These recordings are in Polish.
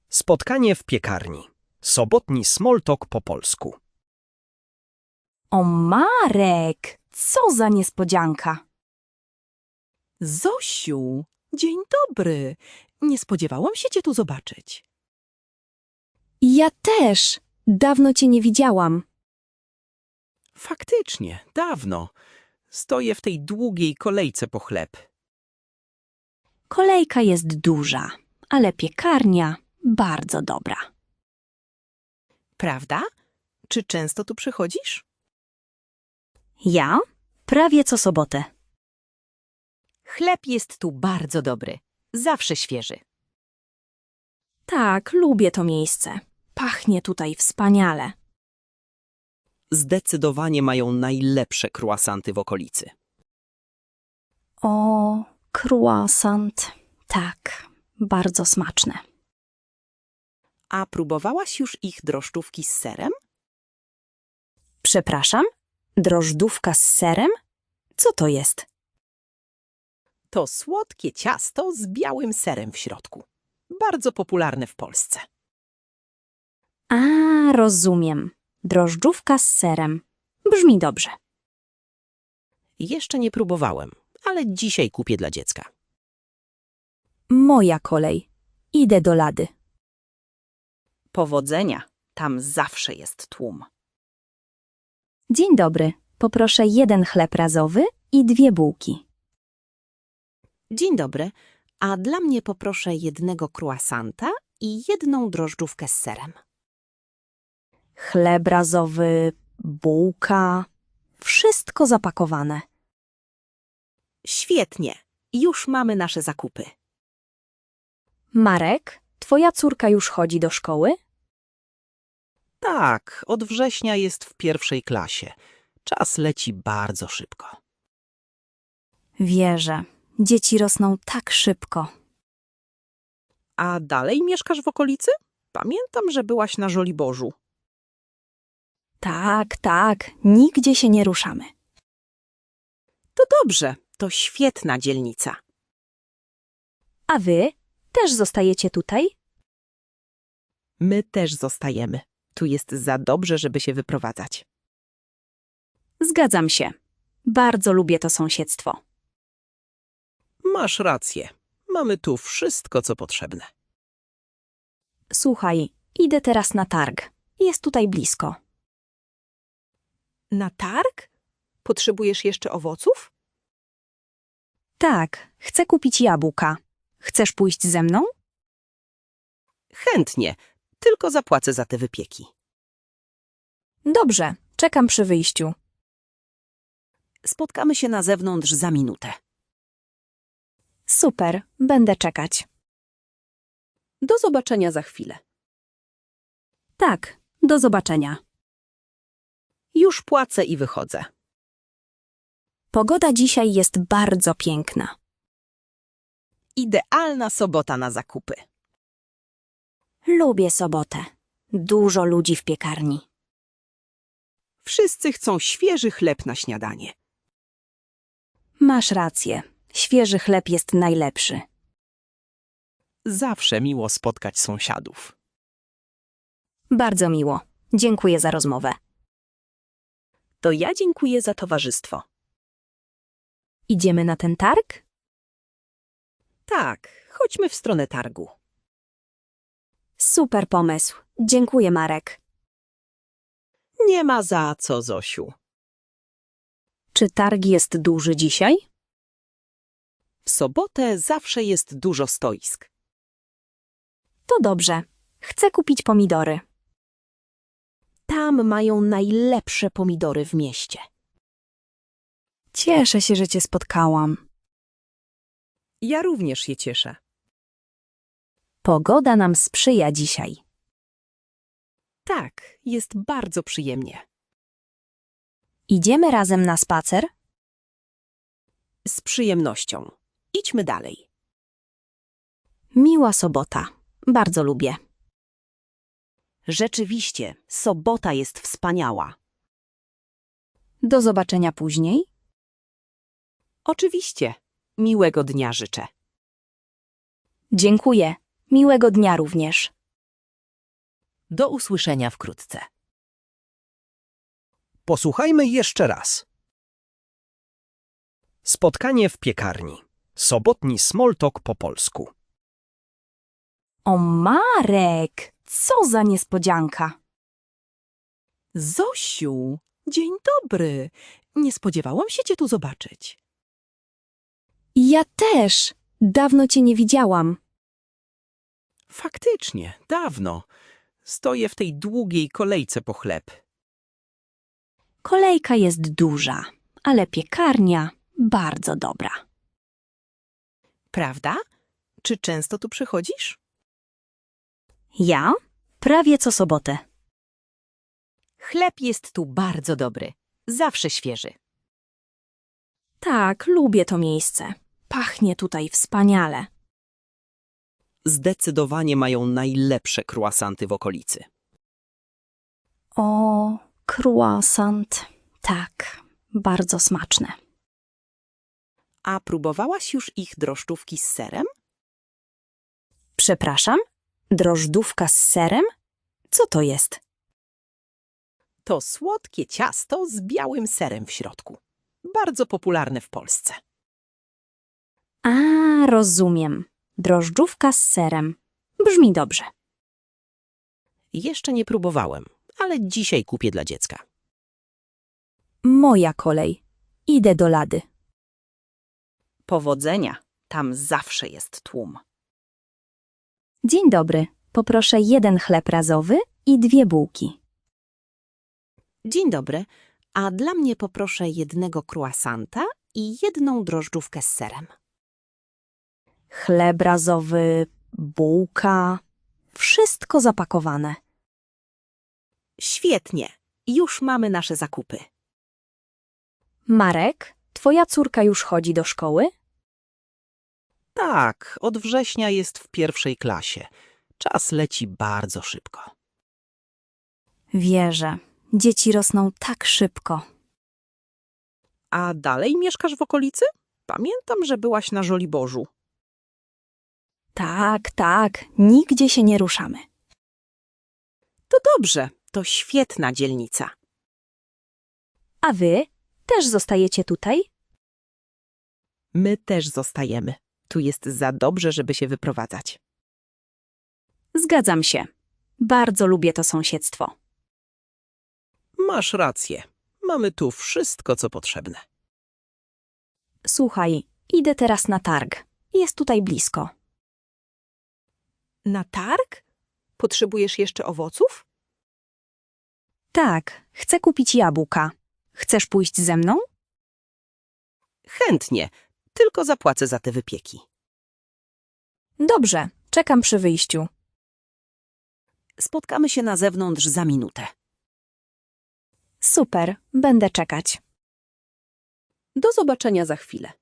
Spotkanie w piekarni. Sobotni small talk po polsku. O, Marek, co za niespodzianka. Zosiu, dzień dobry. Nie spodziewałam się cię tu zobaczyć. Ja też. Dawno cię nie widziałam. Faktycznie, dawno. Stoję w tej długiej kolejce po chleb. Kolejka jest duża, ale piekarnia bardzo dobra. Prawda? Czy często tu przychodzisz? Ja? Prawie co sobotę. Chleb jest tu bardzo dobry. Zawsze świeży. Tak, lubię to miejsce. Pachnie tutaj wspaniale. Zdecydowanie mają najlepsze croissanty w okolicy. O, croissant. Tak, bardzo smaczne. A próbowałaś już ich drożdżówki z serem? Przepraszam? Drożdżówka z serem? Co to jest? To słodkie ciasto z białym serem w środku. Bardzo popularne w Polsce. A, rozumiem. Drożdżówka z serem. Brzmi dobrze. Jeszcze nie próbowałem, ale dzisiaj kupię dla dziecka. Moja kolej. Idę do lady. Powodzenia. Tam zawsze jest tłum. Dzień dobry. Poproszę 1 chleb razowy i 2 bułki. Dzień dobry. A dla mnie poproszę 1 croissanta i 1 drożdżówkę z serem. Chleb razowy, bułka. Wszystko zapakowane. Świetnie. Już mamy nasze zakupy. Marek, twoja córka już chodzi do szkoły? Tak, od września jest w 1. klasie. Czas leci bardzo szybko. Wierzę. Dzieci rosną tak szybko. A dalej mieszkasz w okolicy? Pamiętam, że byłaś na Żoliborzu. Tak. Nigdzie się nie ruszamy. To dobrze, to świetna dzielnica. A wy też zostajecie tutaj? My też zostajemy. Tu jest za dobrze, żeby się wyprowadzać. Zgadzam się. Bardzo lubię to sąsiedztwo. Masz rację. Mamy tu wszystko, co potrzebne. Słuchaj, idę teraz na targ. Jest tutaj blisko. Na targ? Potrzebujesz jeszcze owoców? Tak, chcę kupić jabłka. Chcesz pójść ze mną? Chętnie, tylko zapłacę za te wypieki. Dobrze, czekam przy wyjściu. Spotkamy się na zewnątrz za minutę. Super, będę czekać. Do zobaczenia za chwilę. Tak, do zobaczenia. Już płacę i wychodzę. Pogoda dzisiaj jest bardzo piękna. Idealna sobota na zakupy. Lubię sobotę. Dużo ludzi w piekarni. Wszyscy chcą świeży chleb na śniadanie. Masz rację. Świeży chleb jest najlepszy. Zawsze miło spotkać sąsiadów. Bardzo miło. Dziękuję za rozmowę. To ja dziękuję za towarzystwo. Idziemy na ten targ? Tak, chodźmy w stronę targu. Super pomysł. Dziękuję, Marek. Nie ma za co, Zosiu. Czy targ jest duży dzisiaj? W sobotę zawsze jest dużo stoisk. To dobrze. Chcę kupić pomidory. Tam mają najlepsze pomidory w mieście. Cieszę się, że cię spotkałam. Ja również się cieszę. Pogoda nam sprzyja dzisiaj. Tak, jest bardzo przyjemnie. Idziemy razem na spacer? Z przyjemnością. Idźmy dalej. Miła sobota. Bardzo lubię. Rzeczywiście, sobota jest wspaniała. Do zobaczenia później. Oczywiście. Miłego dnia życzę. Dziękuję. Miłego dnia również. Do usłyszenia wkrótce. Posłuchajmy jeszcze raz. Spotkanie w piekarni. Sobotni small talk po polsku. O, Marek! Co za niespodzianka! Zosiu, dzień dobry. Nie spodziewałam się cię tu zobaczyć. Ja też! Dawno cię nie widziałam. Faktycznie, dawno. Stoję w tej długiej kolejce po chleb. Kolejka jest duża, ale piekarnia bardzo dobra. Prawda? Czy często tu przychodzisz? Ja? Prawie co sobotę. Chleb jest tu bardzo dobry. Zawsze świeży. Tak, lubię to miejsce. Pachnie tutaj wspaniale. Zdecydowanie mają najlepsze croissanty w okolicy. O, croissant. Tak, bardzo smaczne. A próbowałaś już ich drożdżówki z serem? Przepraszam? Drożdżówka z serem? Co to jest? To słodkie ciasto z białym serem w środku. Bardzo popularne w Polsce. A, rozumiem. Drożdżówka z serem. Brzmi dobrze. Jeszcze nie próbowałem, ale dzisiaj kupię dla dziecka. Moja kolej. Idę do lady. Powodzenia. Tam zawsze jest tłum. Dzień dobry. Poproszę 1 chleb razowy i 2 bułki. Dzień dobry. A dla mnie poproszę 1 croissanta i 1 drożdżówkę z serem. Chleb razowy, bułka. Wszystko zapakowane. Świetnie. Już mamy nasze zakupy. Marek, twoja córka już chodzi do szkoły? Tak, od września jest w 1. klasie. Czas leci bardzo szybko. Wierzę. Dzieci rosną tak szybko. A dalej mieszkasz w okolicy? Pamiętam, że byłaś na Żoliborzu. Tak, nigdzie się nie ruszamy. To dobrze, to świetna dzielnica. A wy też zostajecie tutaj? My też zostajemy. Tu jest za dobrze, żeby się wyprowadzać. Zgadzam się. Bardzo lubię to sąsiedztwo. Masz rację. Mamy tu wszystko, co potrzebne. Słuchaj, idę teraz na targ. Jest tutaj blisko. Na targ? Potrzebujesz jeszcze owoców? Tak, chcę kupić jabłka. Chcesz pójść ze mną? Chętnie, tylko zapłacę za te wypieki. Dobrze, czekam przy wyjściu. Spotkamy się na zewnątrz za minutę. Super, będę czekać. Do zobaczenia za chwilę.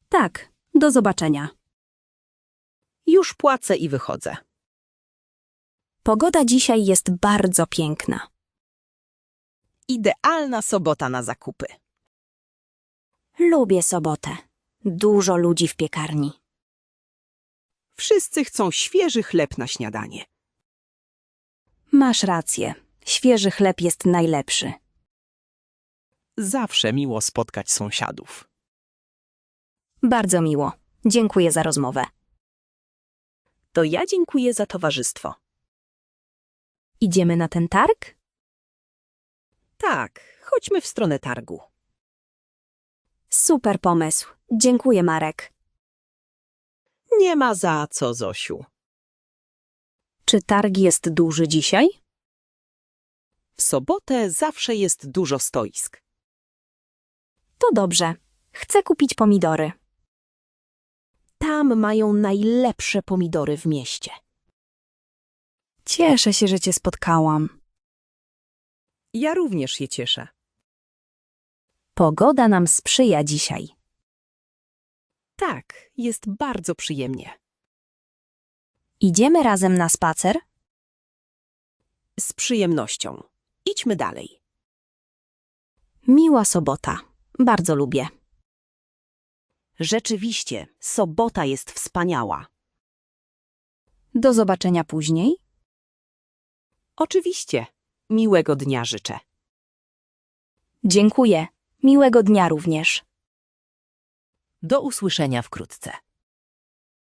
Tak, do zobaczenia. Już płacę i wychodzę. Pogoda dzisiaj jest bardzo piękna. Idealna sobota na zakupy. Lubię sobotę. Dużo ludzi w piekarni. Wszyscy chcą świeży chleb na śniadanie. Masz rację. Świeży chleb jest najlepszy. Zawsze miło spotkać sąsiadów. Bardzo miło. Dziękuję za rozmowę. To ja dziękuję za towarzystwo. Idziemy na ten targ? Tak, chodźmy w stronę targu. Super pomysł. Dziękuję, Marek. Nie ma za co, Zosiu. Czy targ jest duży dzisiaj? W sobotę zawsze jest dużo stoisk. To dobrze. Chcę kupić pomidory. Tam mają najlepsze pomidory w mieście. Cieszę się, że cię spotkałam. Ja również się cieszę. Pogoda nam sprzyja dzisiaj. Tak, jest bardzo przyjemnie. Idziemy razem na spacer? Z przyjemnością. Idźmy dalej. Miła sobota. Bardzo lubię. Rzeczywiście, sobota jest wspaniała. Do zobaczenia później. Oczywiście. Miłego dnia życzę. Dziękuję. Miłego dnia również. Do usłyszenia wkrótce.